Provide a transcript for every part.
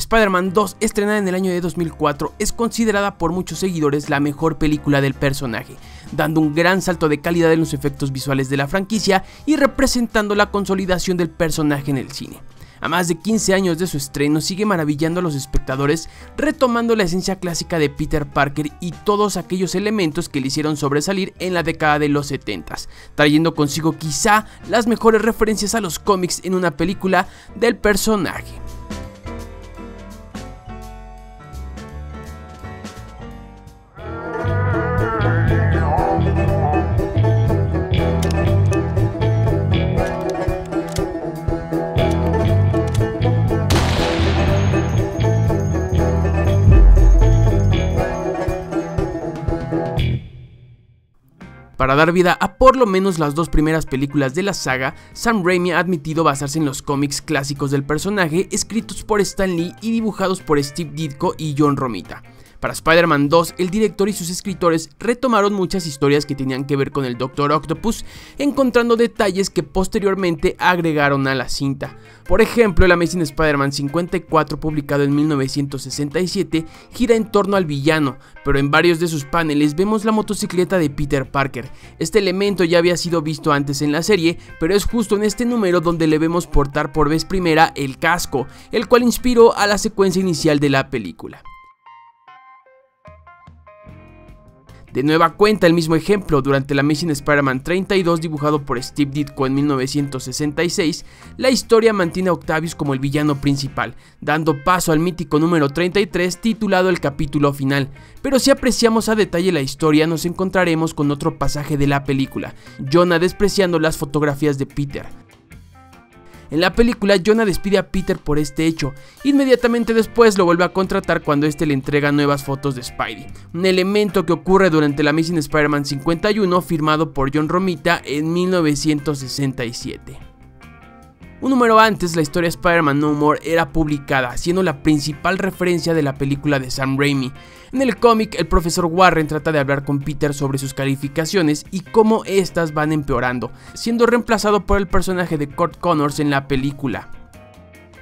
Spider-Man 2, estrenada en el año de 2004, es considerada por muchos seguidores la mejor película del personaje, dando un gran salto de calidad en los efectos visuales de la franquicia y representando la consolidación del personaje en el cine. A más de 15 años de su estreno, sigue maravillando a los espectadores, retomando la esencia clásica de Peter Parker y todos aquellos elementos que le hicieron sobresalir en la década de los 70s, trayendo consigo quizá las mejores referencias a los cómics en una película del personaje. Para dar vida a por lo menos las dos primeras películas de la saga, Sam Raimi ha admitido basarse en los cómics clásicos del personaje, escritos por Stan Lee y dibujados por Steve Ditko y John Romita. Para Spider-Man 2, el director y sus escritores retomaron muchas historias que tenían que ver con el Dr. Octopus, encontrando detalles que posteriormente agregaron a la cinta. Por ejemplo, el Amazing Spider-Man 54, publicado en 1967, gira en torno al villano, pero en varios de sus paneles vemos la motocicleta de Peter Parker. Este elemento ya había sido visto antes en la serie, pero es justo en este número donde le vemos portar por vez primera el casco, el cual inspiró a la secuencia inicial de la película. De nueva cuenta, el mismo ejemplo, durante el Amazing Spider-Man 32, dibujado por Steve Ditko en 1966, la historia mantiene a Octavius como el villano principal, dando paso al mítico número 33 titulado El capítulo final. Pero si apreciamos a detalle la historia, nos encontraremos con otro pasaje de la película, Jonah despreciando las fotografías de Peter. En la película, Jonah despide a Peter por este hecho. Inmediatamente después lo vuelve a contratar cuando este le entrega nuevas fotos de Spidey, un elemento que ocurre durante el Amazing Spider-Man 51, firmado por John Romita en 1967. Un número antes, la historia Spider-Man No More era publicada, siendo la principal referencia de la película de Sam Raimi. En el cómic, el profesor Warren trata de hablar con Peter sobre sus calificaciones y cómo estas van empeorando, siendo reemplazado por el personaje de Kurt Connors en la película.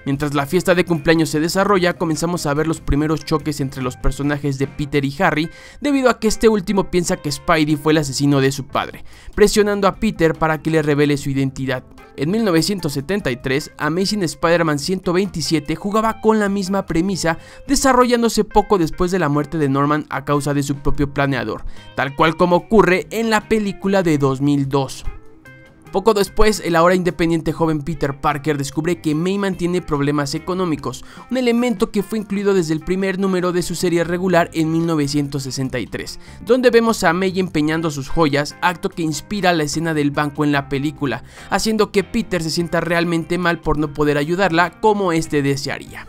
Mientras la fiesta de cumpleaños se desarrolla, comenzamos a ver los primeros choques entre los personajes de Peter y Harry, debido a que este último piensa que Spidey fue el asesino de su padre, presionando a Peter para que le revele su identidad. En 1973, Amazing Spider-Man 127 jugaba con la misma premisa, desarrollándose poco después de la muerte de Norman a causa de su propio planeador, tal cual como ocurre en la película de 2002. Poco después, el ahora independiente joven Peter Parker descubre que May mantiene problemas económicos, un elemento que fue incluido desde el primer número de su serie regular en 1963, donde vemos a May empeñando sus joyas, acto que inspira la escena del banco en la película, haciendo que Peter se sienta realmente mal por no poder ayudarla como este desearía.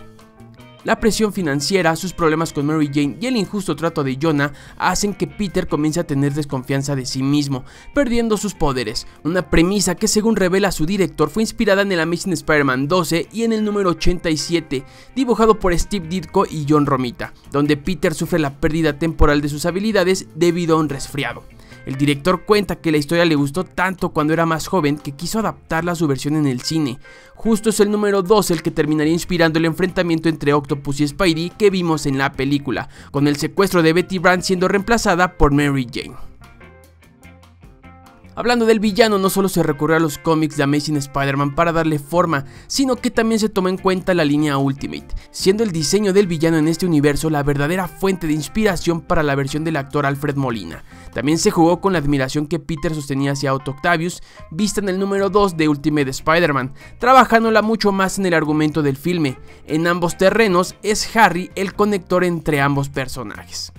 La presión financiera, sus problemas con Mary Jane y el injusto trato de Jonah hacen que Peter comience a tener desconfianza de sí mismo, perdiendo sus poderes, una premisa que, según revela su director, fue inspirada en el Amazing Spider-Man 12 y en el número 87, dibujado por Steve Ditko y John Romita, donde Peter sufre la pérdida temporal de sus habilidades debido a un resfriado. El director cuenta que la historia le gustó tanto cuando era más joven que quiso adaptarla a su versión en el cine. Justo es el número 12 el que terminaría inspirando el enfrentamiento entre Octopus y Spidey que vimos en la película, con el secuestro de Betty Brant siendo reemplazada por Mary Jane. Hablando del villano, no solo se recurrió a los cómics de Amazing Spider-Man para darle forma, sino que también se tomó en cuenta la línea Ultimate, siendo el diseño del villano en este universo la verdadera fuente de inspiración para la versión del actor Alfred Molina. También se jugó con la admiración que Peter sostenía hacia Otto Octavius, vista en el número 2 de Ultimate Spider-Man, trabajándola mucho más en el argumento del filme. En ambos terrenos es Harry el conector entre ambos personajes.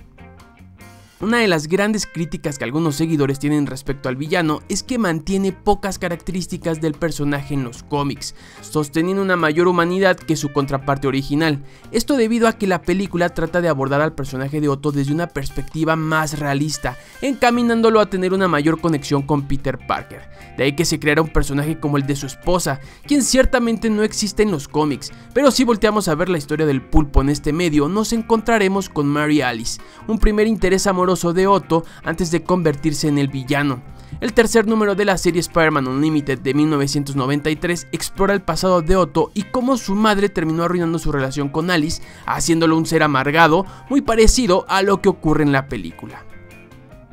Una de las grandes críticas que algunos seguidores tienen respecto al villano es que mantiene pocas características del personaje en los cómics, sosteniendo una mayor humanidad que su contraparte original. Esto debido a que la película trata de abordar al personaje de Otto desde una perspectiva más realista, encaminándolo a tener una mayor conexión con Peter Parker. De ahí que se creara un personaje como el de su esposa, quien ciertamente no existe en los cómics, pero si volteamos a ver la historia del pulpo en este medio, nos encontraremos con Mary Alice, un primer interés amoroso amoroso de Otto antes de convertirse en el villano. El tercer número de la serie Spider-Man Unlimited de 1993 explora el pasado de Otto y cómo su madre terminó arruinando su relación con Alice, haciéndolo un ser amargado, muy parecido a lo que ocurre en la película.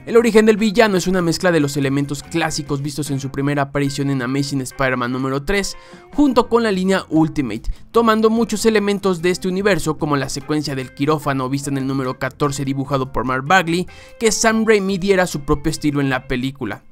El origen del villano es una mezcla de los elementos clásicos vistos en su primera aparición en Amazing Spider-Man número 3, junto con la línea Ultimate, tomando muchos elementos de este universo como la secuencia del quirófano vista en el número 14 dibujado por Mark Bagley, que Sam Raimi diera su propio estilo en la película.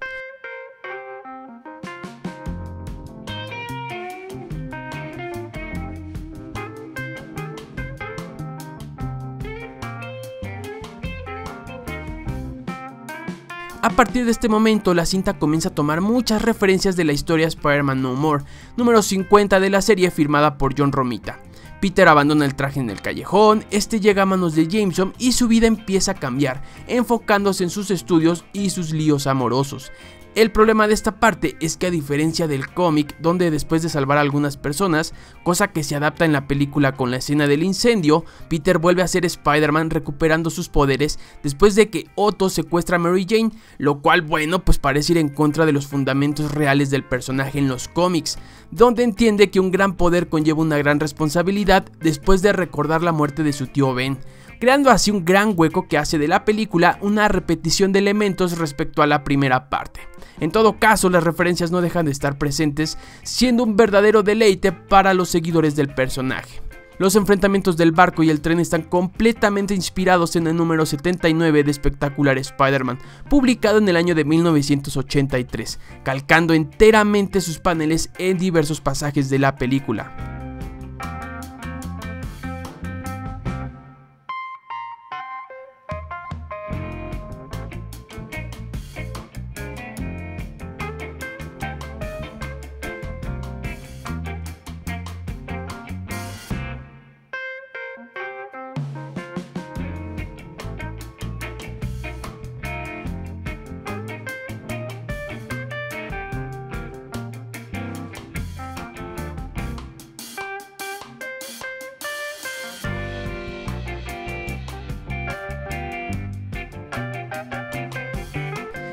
A partir de este momento, la cinta comienza a tomar muchas referencias de la historia Spider-Man No More, número 50 de la serie firmada por John Romita. Peter abandona el traje en el callejón, este llega a manos de Jameson y su vida empieza a cambiar, enfocándose en sus estudios y sus líos amorosos. El problema de esta parte es que, a diferencia del cómic, donde después de salvar a algunas personas, cosa que se adapta en la película con la escena del incendio, Peter vuelve a ser Spider-Man recuperando sus poderes después de que Otto secuestra a Mary Jane, lo cual, bueno, pues parece ir en contra de los fundamentos reales del personaje en los cómics, donde entiende que un gran poder conlleva una gran responsabilidad después de recordar la muerte de su tío Ben, creando así un gran hueco que hace de la película una repetición de elementos respecto a la primera parte. En todo caso, las referencias no dejan de estar presentes, siendo un verdadero deleite para los seguidores del personaje. Los enfrentamientos del barco y el tren están completamente inspirados en el número 79 de Spectacular Spider-Man, publicado en el año de 1983, calcando enteramente sus paneles en diversos pasajes de la película.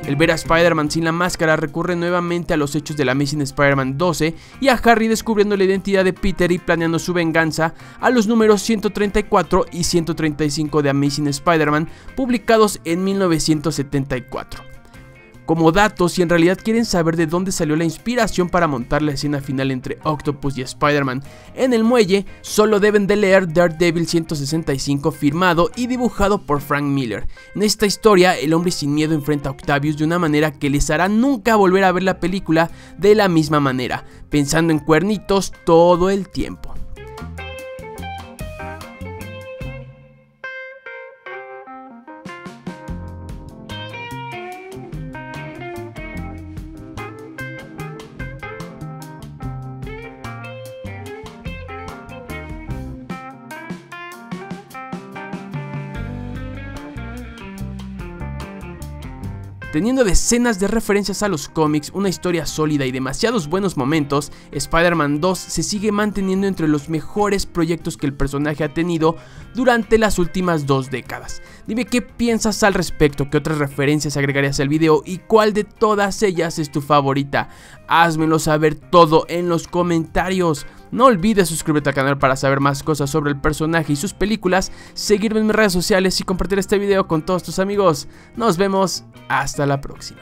El ver a Spider-Man sin la máscara recurre nuevamente a los hechos de la Amazing Spider-Man 12 y a Harry descubriendo la identidad de Peter y planeando su venganza, a los números 134 y 135 de Amazing Spider-Man, publicados en 1974. Como datos, si en realidad quieren saber de dónde salió la inspiración para montar la escena final entre Octopus y Spider-Man en el muelle, solo deben de leer Daredevil 165 firmado y dibujado por Frank Miller. En esta historia, el hombre sin miedo enfrenta a Octavius de una manera que les hará nunca volver a ver la película de la misma manera, pensando en cuernitos todo el tiempo. Teniendo decenas de referencias a los cómics, una historia sólida y demasiados buenos momentos, Spider-Man 2 se sigue manteniendo entre los mejores proyectos que el personaje ha tenido durante las últimas 2 décadas. Dime qué piensas al respecto, qué otras referencias agregarías al video y cuál de todas ellas es tu favorita. Házmelo saber todo en los comentarios. No olvides suscribirte al canal para saber más cosas sobre el personaje y sus películas, seguirme en mis redes sociales y compartir este video con todos tus amigos. Nos vemos, hasta la próxima.